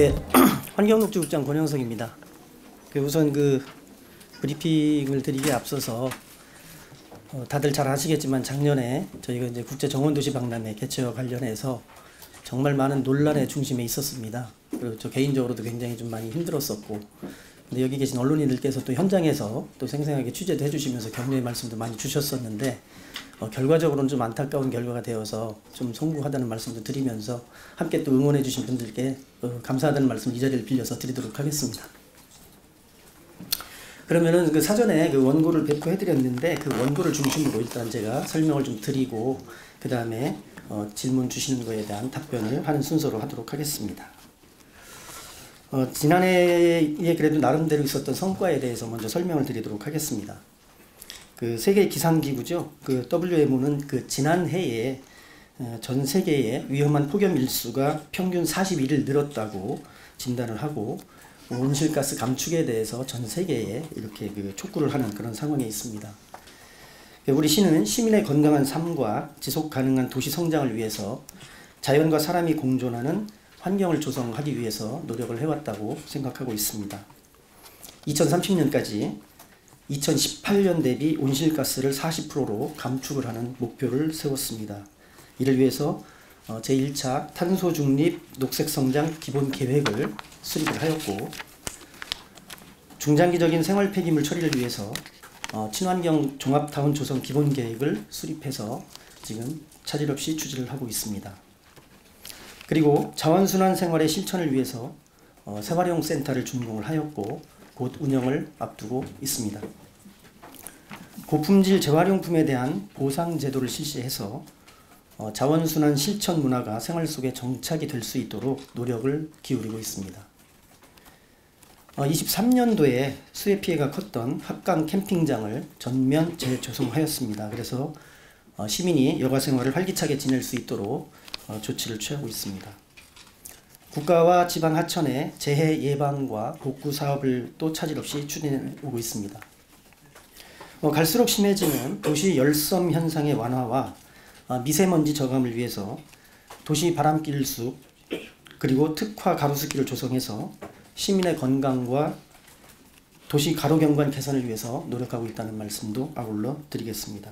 예, 환경녹지국장 권영석입니다. 우선 브리핑을 드리기에 앞서서 다들 잘 아시겠지만 작년에 저희가 이제 국제 정원도시 박람회 개최와 관련해서 정말 많은 논란의 중심에 있었습니다. 그리고 저 개인적으로도 굉장히 좀 많이 힘들었었고, 근데 여기 계신 언론인들께서 또 현장에서 또 생생하게 취재도 해주시면서 격려의 말씀도 많이 주셨었는데 결과적으로는 좀 안타까운 결과가 되어서 좀 송구하다는 말씀도 드리면서 함께 또 응원해 주신 분들께 감사하다는 말씀을 이 자리를 빌려서 드리도록 하겠습니다. 그러면은 사전에 원고를 배포해 드렸는데 원고를 중심으로 일단 제가 설명을 좀 드리고 그 다음에 질문 주시는 거에 대한 답변을 하는 순서로 하도록 하겠습니다. 지난해에 그래도 나름대로 있었던 성과에 대해서 먼저 설명을 드리도록 하겠습니다. 세계 기상기구죠. WMO는 지난해에 전 세계의 위험한 폭염 일수가 평균 41일 늘었다고 진단을 하고 온실가스 감축에 대해서 전 세계에 이렇게 촉구를 하는 그런 상황에 있습니다. 우리 시는 시민의 건강한 삶과 지속 가능한 도시 성장을 위해서 자연과 사람이 공존하는 환경을 조성하기 위해서 노력을 해왔다고 생각하고 있습니다. 2030년까지 2018년 대비 온실가스를 40%로 감축을 하는 목표를 세웠습니다. 이를 위해서 제1차 탄소중립 녹색성장 기본계획을 수립을 하였고, 중장기적인 생활 폐기물 처리를 위해서 친환경 종합타운 조성 기본계획을 수립해서 지금 차질 없이 추진을 하고 있습니다. 그리고 자원순환 생활의 실천을 위해서 생활용 센터를 준공을 하였고 곧 운영을 앞두고 있습니다. 고품질 재활용품에 대한 보상 제도를 실시해서 자원순환 실천 문화가 생활 속에 정착이 될 수 있도록 노력을 기울이고 있습니다. 23년도에 수해 피해가 컸던 합강 캠핑장을 전면 재조성하였습니다. 그래서 시민이 여가 생활을 활기차게 지낼 수 있도록 조치를 취하고 있습니다. 국가와 지방 하천의 재해 예방과 복구 사업을 또 차질 없이 추진해 오고 있습니다. 갈수록 심해지는 도시 열섬 현상의 완화와 미세먼지 저감을 위해서 도시 바람길 숲 그리고 특화 가로수길을 조성해서 시민의 건강과 도시 가로 경관 개선을 위해서 노력하고 있다는 말씀도 아울러 드리겠습니다.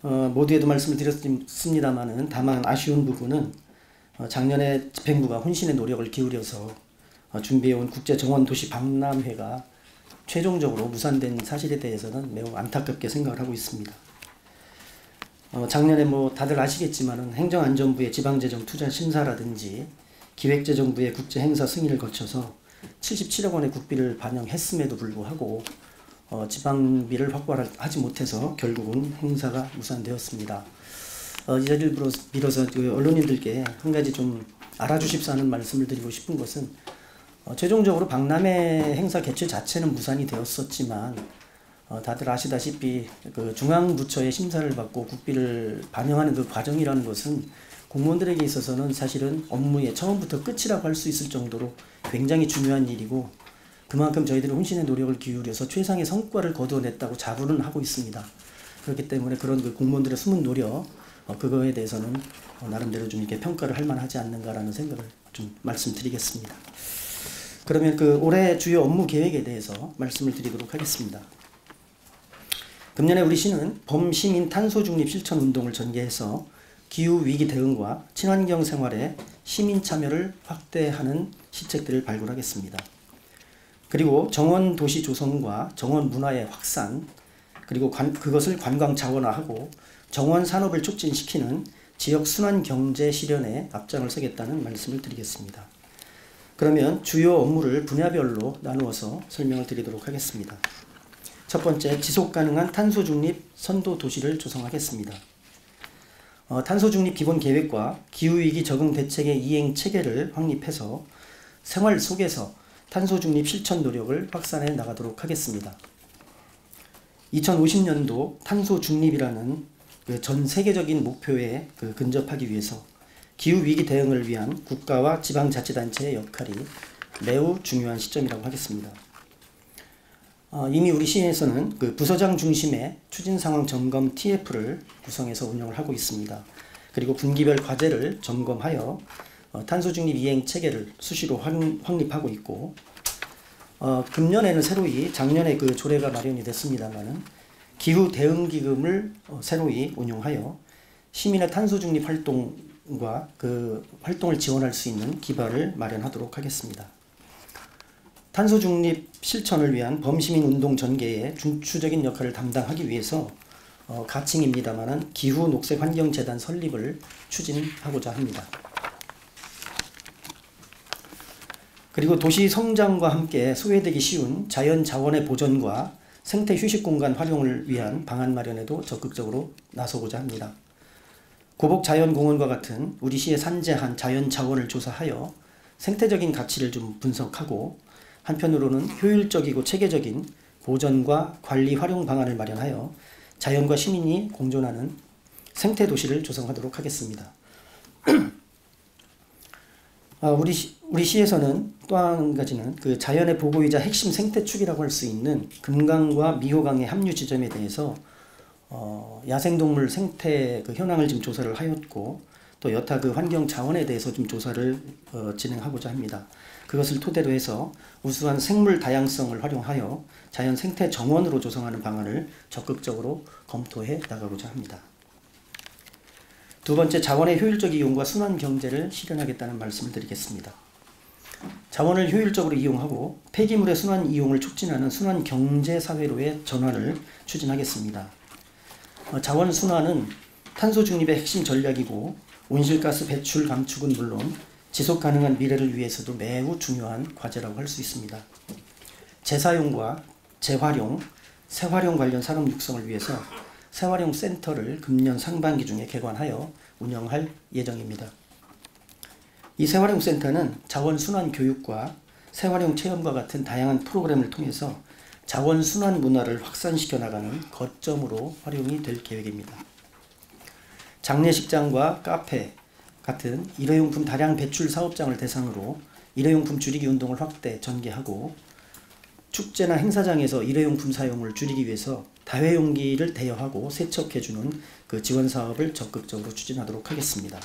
모두에도 말씀을 드렸습니다만은 다만 아쉬운 부분은 작년에 집행부가 혼신의 노력을 기울여서 준비해온 국제정원도시 박람회가 최종적으로 무산된 사실에 대해서는 매우 안타깝게 생각을 하고 있습니다. 작년에 다들 아시겠지만은 행정안전부의 지방재정 투자 심사라든지 기획재정부의 국제행사 승인을 거쳐서 77억 원의 국비를 반영했음에도 불구하고 지방비를 확보하지 못해서 결국은 행사가 무산되었습니다. 이 자리를 빌어서 언론인들께 한 가지 좀 알아주십사 하는 말씀을 드리고 싶은 것은 최종적으로 박람회 행사 개최 자체는 무산이 되었었지만 다들 아시다시피 중앙부처의 심사를 받고 국비를 반영하는 과정이라는 것은 공무원들에게 있어서는 사실은 업무의 처음부터 끝이라고 할 수 있을 정도로 굉장히 중요한 일이고, 그만큼 저희들이 혼신의 노력을 기울여서 최상의 성과를 거두어냈다고 자부는 하고 있습니다. 그렇기 때문에 그런 공무원들의 숨은 노력, 그거에 대해서는 나름대로 좀 이렇게 평가를 할 만하지 않는가라는 생각을 좀 말씀드리겠습니다. 그러면 올해 주요 업무 계획에 대해서 말씀을 드리도록 하겠습니다. 금년에 우리 시는 범시민 탄소중립 실천 운동을 전개해서 기후위기 대응과 친환경 생활에 시민 참여를 확대하는 시책들을 발굴하겠습니다. 그리고 정원 도시 조성과 정원 문화의 확산, 그리고 그것을 관광 자원화하고 정원 산업을 촉진시키는 지역 순환 경제 실현에 앞장을 서겠다는 말씀을 드리겠습니다. 그러면 주요 업무를 분야별로 나누어서 설명을 드리도록 하겠습니다. 첫 번째, 지속가능한 탄소중립 선도 도시를 조성하겠습니다. 탄소중립 기본계획과 기후위기 적응 대책의 이행 체계를 확립해서 생활 속에서 탄소중립 실천 노력을 확산해 나가도록 하겠습니다. 2050년도 탄소중립이라는 전 세계적인 목표에 근접하기 위해서 기후위기 대응을 위한 국가와 지방자치단체의 역할이 매우 중요한 시점이라고 하겠습니다. 이미 우리 시에서는 부서장 중심의 추진상황 점검 TF를 구성해서 운영을 하고 있습니다. 그리고 분기별 과제를 점검하여 탄소중립 이행 체계를 수시로 확립하고 있고, 금년에는 새로이 작년에 그 조례가 마련이 됐습니다만은 기후 대응 기금을 새로이 운용하여 시민의 탄소중립 활동과 그 활동을 지원할 수 있는 기반을 마련하도록 하겠습니다. 탄소중립 실천을 위한 범시민 운동 전개의 중추적인 역할을 담당하기 위해서 가칭입니다만은 기후 녹색 환경재단 설립을 추진하고자 합니다. 그리고 도시 성장과 함께 소외되기 쉬운 자연 자원의 보존과 생태 휴식 공간 활용을 위한 방안 마련에도 적극적으로 나서고자 합니다. 고복 자연공원과 같은 우리 시에 산재한 자연 자원을 조사하여 생태적인 가치를 좀 분석하고, 한편으로는 효율적이고 체계적인 보전과 관리 활용 방안을 마련하여 자연과 시민이 공존하는 생태 도시를 조성하도록 하겠습니다. 우리 시에서는 또 한 가지는 그 자연의 보고이자 핵심 생태축이라고 할 수 있는 금강과 미호강의 합류 지점에 대해서 야생동물 생태 그 현황을 지금 조사를 하였고, 또 여타 그 환경 자원에 대해서 좀 조사를 진행하고자 합니다. 그것을 토대로 해서 우수한 생물 다양성을 활용하여 자연 생태 정원으로 조성하는 방안을 적극적으로 검토해 나가고자 합니다. 두 번째, 자원의 효율적 이용과 순환 경제를 실현하겠다는 말씀을 드리겠습니다. 자원을 효율적으로 이용하고 폐기물의 순환 이용을 촉진하는 순환 경제 사회로의 전환을 추진하겠습니다. 자원 순환은 탄소 중립의 핵심 전략이고, 온실가스 배출 감축은 물론 지속 가능한 미래를 위해서도 매우 중요한 과제라고 할 수 있습니다. 재사용과 재활용, 새활용 관련 산업 육성을 위해서 새활용 센터를 금년 상반기 중에 개관하여 운영할 예정입니다. 이 새활용 센터는 자원 순환 교육과 새활용 체험과 같은 다양한 프로그램을 통해서 자원 순환 문화를 확산시켜 나가는 거점으로 활용이 될 계획입니다. 장례식장과 카페 같은 일회용품 다량 배출 사업장을 대상으로 일회용품 줄이기 운동을 확대 전개하고, 축제나 행사장에서 일회용품 사용을 줄이기 위해서 다회용기를 대여하고 세척해주는 그 지원 사업을 적극적으로 추진하도록 하겠습니다.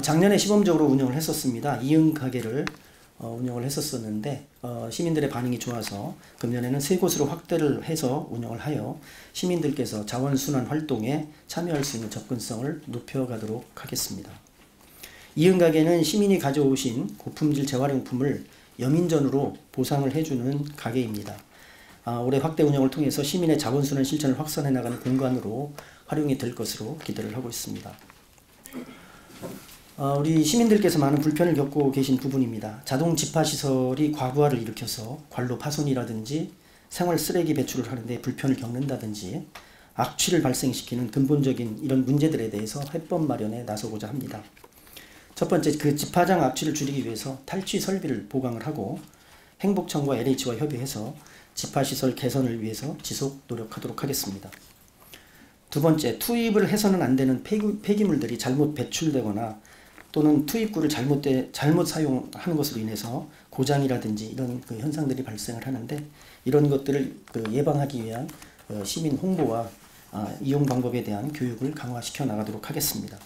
작년에 시범적으로 운영을 했었습니다. 이응 가게를 운영을 했었었는데 시민들의 반응이 좋아서 금년에는 3곳으로 확대를 해서 운영을 하여 시민들께서 자원순환 활동에 참여할 수 있는 접근성을 높여가도록 하겠습니다. 이응 가게는 시민이 가져오신 고품질 재활용품을 여민전으로 보상을 해주는 가게입니다. 올해 확대 운영을 통해서 시민의 자원순환 실천을 확산해 나가는 공간으로 활용이 될 것으로 기대를 하고 있습니다. 우리 시민들께서 많은 불편을 겪고 계신 부분입니다. 자동 집화시설이 과부하를 일으켜서 관로 파손이라든지 생활 쓰레기 배출을 하는데 불편을 겪는다든지 악취를 발생시키는 근본적인 이런 문제들에 대해서 해법 마련에 나서고자 합니다. 첫 번째, 그 집화장 악취를 줄이기 위해서 탈취 설비를 보강을 하고 행복청과 LH와 협의해서 집화시설 개선을 위해서 지속 노력하도록 하겠습니다. 두 번째, 투입을 해서는 안 되는 폐기물들이 잘못 배출되거나 또는 투입구를 잘못 사용하는 것으로 인해서 고장이라든지 이런 그 현상들이 발생을 하는데, 이런 것들을 예방하기 위한 시민 홍보와 이용 방법에 대한 교육을 강화시켜 나가도록 하겠습니다.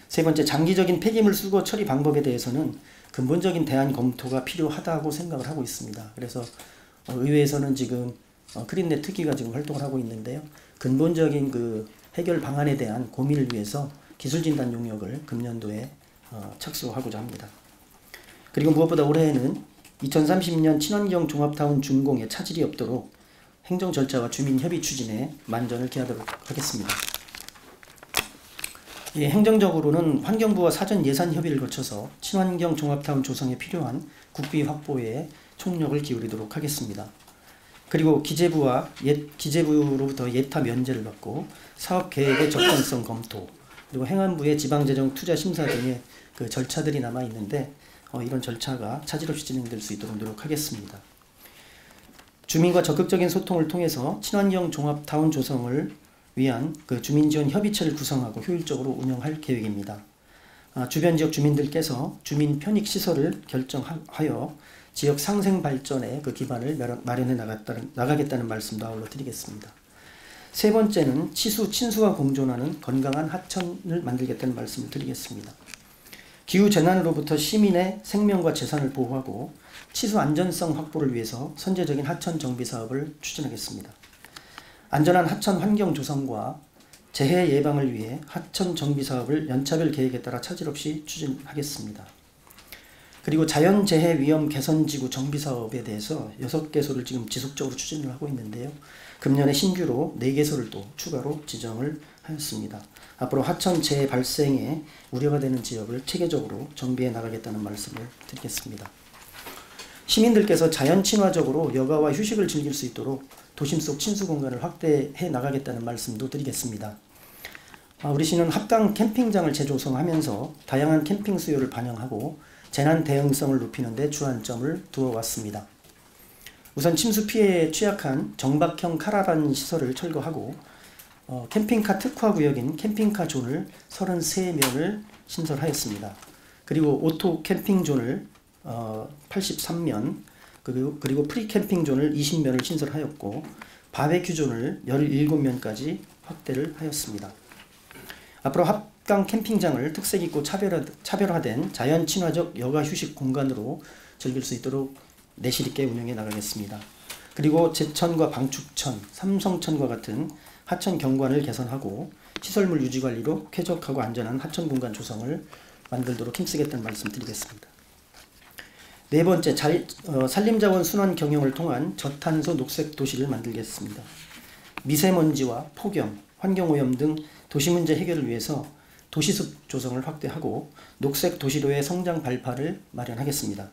세 번째, 장기적인 폐기물 수거 처리 방법에 대해서는 근본적인 대안 검토가 필요하다고 생각을 하고 있습니다. 그래서 의회에서는 지금 크린넷 특위가 지금 활동을 하고 있는데요. 근본적인 그 해결 방안에 대한 고민을 위해서 기술진단 용역을 금년도에 착수하고자 합니다. 그리고 무엇보다 올해에는 2030년 친환경 종합타운 준공에 차질이 없도록 행정 절차와 주민 협의 추진에 만전을 기하도록 하겠습니다. 행정적으로는 환경부와 사전 예산 협의를 거쳐서 친환경 종합타운 조성에 필요한 국비 확보에 총력을 기울이도록 하겠습니다. 그리고 기재부로부터 예타 면제를 받고 사업 계획의 접근성 검토, 그리고 행안부의 지방재정 투자 심사 등의 그 절차들이 남아 있는데 이런 절차가 차질 없이 진행될 수 있도록 노력하겠습니다. 주민과 적극적인 소통을 통해서 친환경 종합타운 조성을 위한 그 주민지원 협의체를 구성하고 효율적으로 운영할 계획입니다. 주변 지역 주민들께서 주민 편익 시설을 결정하여 지역 상생 발전의 그 기반을 마련해 나가겠다는 말씀도 아울러 드리겠습니다. 세 번째는 치수, 친수가 공존하는 건강한 하천을 만들겠다는 말씀을 드리겠습니다. 기후재난으로부터 시민의 생명과 재산을 보호하고 치수 안전성 확보를 위해서 선제적인 하천 정비 사업을 추진하겠습니다. 안전한 하천 환경 조성과 재해 예방을 위해 하천 정비 사업을 연차별 계획에 따라 차질 없이 추진하겠습니다. 그리고 자연재해 위험 개선지구 정비 사업에 대해서 6개소를 지금 지속적으로 추진을 하고 있는데요. 금년에 신규로 4개소를 또 추가로 지정을 하였습니다. 앞으로 하천 재해 발생에 우려가 되는 지역을 체계적으로 정비해 나가겠다는 말씀을 드리겠습니다. 시민들께서 자연 친화적으로 여가와 휴식을 즐길 수 있도록 도심 속 친수 공간을 확대해 나가겠다는 말씀도 드리겠습니다. 우리 시는 합강 캠핑장을 재조성하면서 다양한 캠핑 수요를 반영하고 재난 대응성을 높이는 데 주안점을 두어 왔습니다. 우선 침수 피해에 취약한 정박형 카라반 시설을 철거하고 캠핑카 특화 구역인 캠핑카 존을 33면을 신설하였습니다. 그리고 오토 캠핑 존을 83면 그리고 프리 캠핑 존을 20면을 신설하였고 바베큐 존을 17면까지 확대를 하였습니다. 앞으로 합강 캠핑장을 특색 있고 차별화된 자연 친화적 여가 휴식 공간으로 즐길 수 있도록 내실 있게 운영해 나가겠습니다. 그리고 제천과 방축천, 삼성천과 같은 하천 경관을 개선하고 시설물 유지 관리로 쾌적하고 안전한 하천 공간 조성을 만들도록 힘쓰겠다는 말씀 드리겠습니다. 네 번째, 산림자원 순환 경영을 통한 저탄소 녹색 도시를 만들겠습니다. 미세먼지와 폭염, 환경오염 등 도시 문제 해결을 위해서 도시숲 조성을 확대하고 녹색 도시로의 성장 발판을 마련하겠습니다.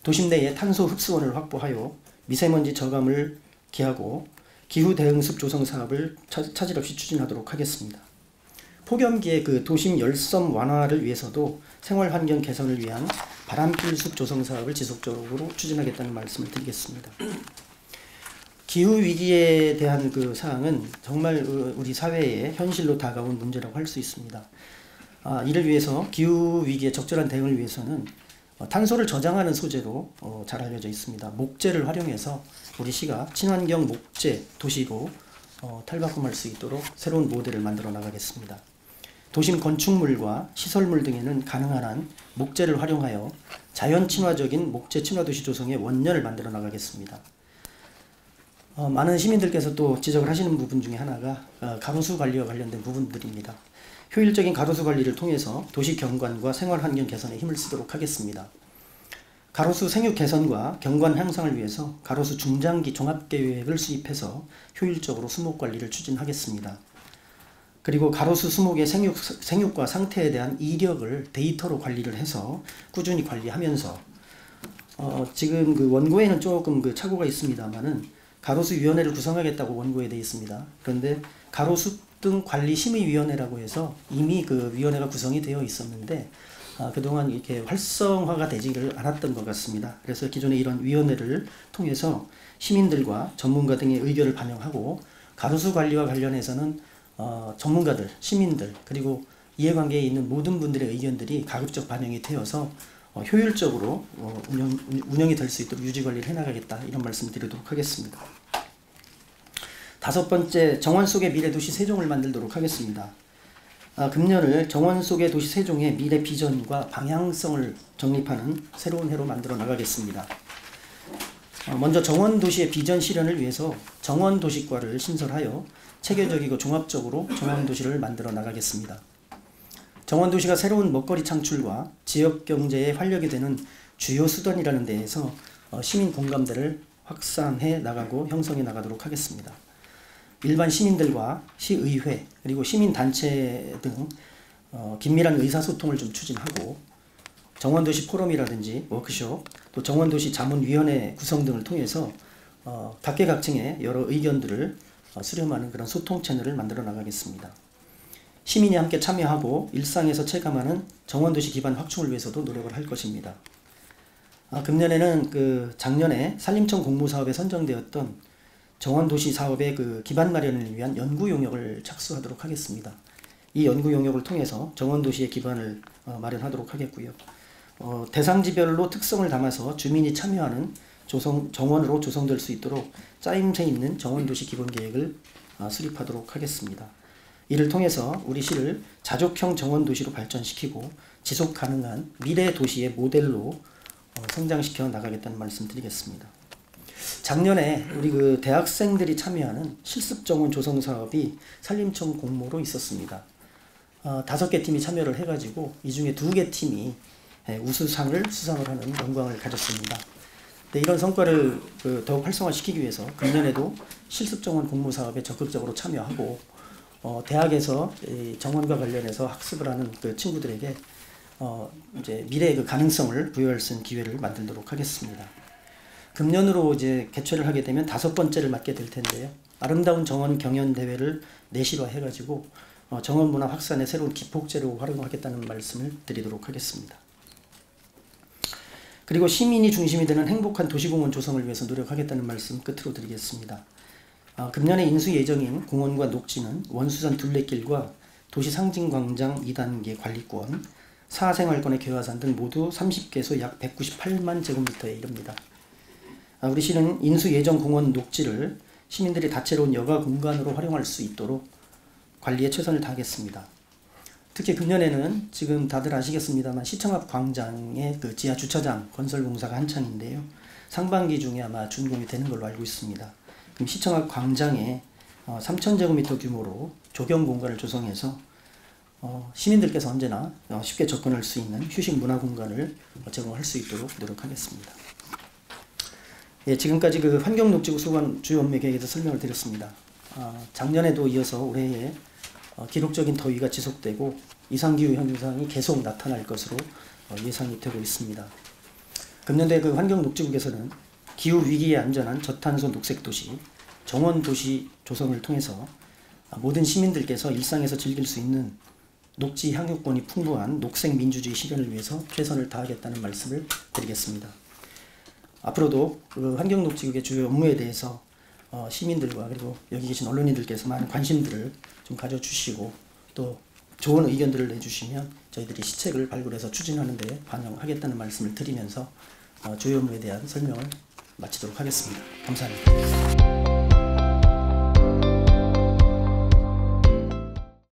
도심 내에 탄소 흡수원을 확보하여 미세먼지 저감을 기하고 기후 대응숲 조성 사업을 차질 없이 추진하도록 하겠습니다. 폭염기에 도심 열섬 완화를 위해서도 생활 환경 개선을 위한 바람필 숲 조성 사업을 지속적으로 추진하겠다는 말씀을 드리겠습니다. 기후 위기에 대한 사항은 정말 우리 사회의 현실로 다가온 문제라고 할 수 있습니다. 이를 위해서 기후 위기에 적절한 대응을 위해서는 탄소를 저장하는 소재로 잘 알려져 있습니다. 목재를 활용해서 우리 시가 친환경 목재 도시로 탈바꿈할 수 있도록 새로운 모델을 만들어 나가겠습니다. 도심 건축물과 시설물 등에는 가능한 한 목재를 활용하여 자연 친화적인 목재 친화도시 조성의 원년을 만들어 나가겠습니다. 많은 시민들께서 또 지적을 하시는 부분 중에 하나가 가로수 관리와 관련된 부분들입니다. 효율적인 가로수 관리를 통해서 도시 경관과 생활 환경 개선에 힘을 쓰도록 하겠습니다. 가로수 생육 개선과 경관 향상을 위해서 가로수 중장기 종합계획을 수립해서 효율적으로 수목 관리를 추진하겠습니다. 그리고 가로수 수목의 생육과 상태에 대한 이력을 데이터로 관리를 해서 꾸준히 관리하면서 지금 원고에는 조금 착오가 있습니다만은 가로수위원회를 구성하겠다고 원고에 되어 있습니다. 그런데 가로수 등 관리심의위원회라고 해서 이미 위원회가 구성이 되어 있었는데 그동안 이렇게 활성화가 되지를 않았던 것 같습니다. 그래서 기존에 이런 위원회를 통해서 시민들과 전문가 등의 의견을 반영하고 가로수 관리와 관련해서는 전문가들, 시민들 그리고 이해관계에 있는 모든 분들의 의견들이 가급적 반영이 되어서 효율적으로 운영이 될 수 있도록 유지관리를 해나가겠다 이런 말씀 드리도록 하겠습니다. 다섯 번째, 정원 속의 미래도시 세종을 만들도록 하겠습니다. 금년을 정원 속의 도시 세종의 미래 비전과 방향성을 정립하는 새로운 해로 만들어 나가겠습니다. 먼저 정원도시의 비전 실현을 위해서 정원도시과를 신설하여 체계적이고 종합적으로 정원도시를 만들어 나가겠습니다. 정원도시가 새로운 먹거리 창출과 지역경제에 활력이 되는 주요 수단이라는 데에서 시민 공감대를 확산해 나가고 형성해 나가도록 하겠습니다. 일반 시민들과 시의회 그리고 시민단체 등 긴밀한 의사소통을 좀 추진하고 정원도시 포럼이라든지 워크숍 또 정원도시 자문위원회 구성 등을 통해서 각계각층의 여러 의견들을 수렴하는 그런 소통 채널을 만들어 나가겠습니다. 시민이 함께 참여하고 일상에서 체감하는 정원도시 기반 확충을 위해서도 노력을 할 것입니다. 금년에는 작년에 산림청 공모사업에 선정되었던 정원도시 사업의 기반 마련을 위한 연구 용역을 착수하도록 하겠습니다. 이 연구 용역을 통해서 정원도시의 기반을 마련하도록 하겠고요. 대상지별로 특성을 담아서 주민이 참여하는 정원으로 조성될 수 있도록 짜임새 있는 정원도시 기본계획을 수립하도록 하겠습니다. 이를 통해서 우리 시를 자족형 정원도시로 발전시키고 지속 가능한 미래 도시의 모델로 성장시켜 나가겠다는 말씀 드리겠습니다. 작년에 우리 그 대학생들이 참여하는 실습정원 조성 사업이 산림청 공모로 있었습니다. 5개 팀이 참여를 해가지고 이 중에 2개 팀이 우수상을 수상을 하는 영광을 가졌습니다. 이런 성과를 더욱 활성화시키기 위해서 금년에도 실습정원 공모 사업에 적극적으로 참여하고 대학에서 정원과 관련해서 학습을 하는 그 친구들에게 이제 미래의 그 가능성을 부여할 수 있는 기회를 만들도록 하겠습니다. 금년으로 이제 개최를 하게 되면 5번째를 맡게 될 텐데요. 아름다운 정원 경연 대회를 내실화해가지고 정원 문화 확산의 새로운 기폭제로 활용하겠다는 말씀을 드리도록 하겠습니다. 그리고 시민이 중심이 되는 행복한 도시공원 조성을 위해서 노력하겠다는 말씀 끝으로 드리겠습니다. 금년에 인수 예정인 공원과 녹지는 원수산 둘레길과 도시상징광장 2단계 관리권, 사생활권의 개화산 등 모두 30개소 약 198만 제곱미터에 이릅니다. 우리 시는 인수 예정 공원 녹지를 시민들이 다채로운 여가 공간으로 활용할 수 있도록 관리에 최선을 다하겠습니다. 특히 금년에는 지금 다들 아시겠습니다만 시청 앞 광장의 그 지하 주차장 건설 공사가 한창인데요. 상반기 중에 아마 준공이 되는 걸로 알고 있습니다. 그럼 시청 앞 광장에 3,000제곱미터 규모로 조경 공간을 조성해서 시민들께서 언제나 쉽게 접근할 수 있는 휴식 문화 공간을 제공할 수 있도록 노력하겠습니다. 예, 지금까지 그 환경녹지구 수관 주요 업무 계획에 대해서 설명을 드렸습니다. 작년에도 이어서 올해에 기록적인 더위가 지속되고 이상기후 현상이 계속 나타날 것으로 예상이 되고 있습니다. 금년도에 그 환경녹지국에서는 기후위기에 안전한 저탄소 녹색도시, 정원도시 조성을 통해서 모든 시민들께서 일상에서 즐길 수 있는 녹지 향유권이 풍부한 녹색민주주의 실현을 위해서 최선을 다하겠다는 말씀을 드리겠습니다. 앞으로도 그 환경녹지국의 주요 업무에 대해서 시민들과 그리고 여기 계신 언론인들께서 많은 관심들을 좀 가져주시고 또 좋은 의견들을 내주시면 저희들이 시책을 발굴해서 추진하는 데 반영하겠다는 말씀을 드리면서 주요 업무에 대한 설명을 마치도록 하겠습니다. 감사합니다.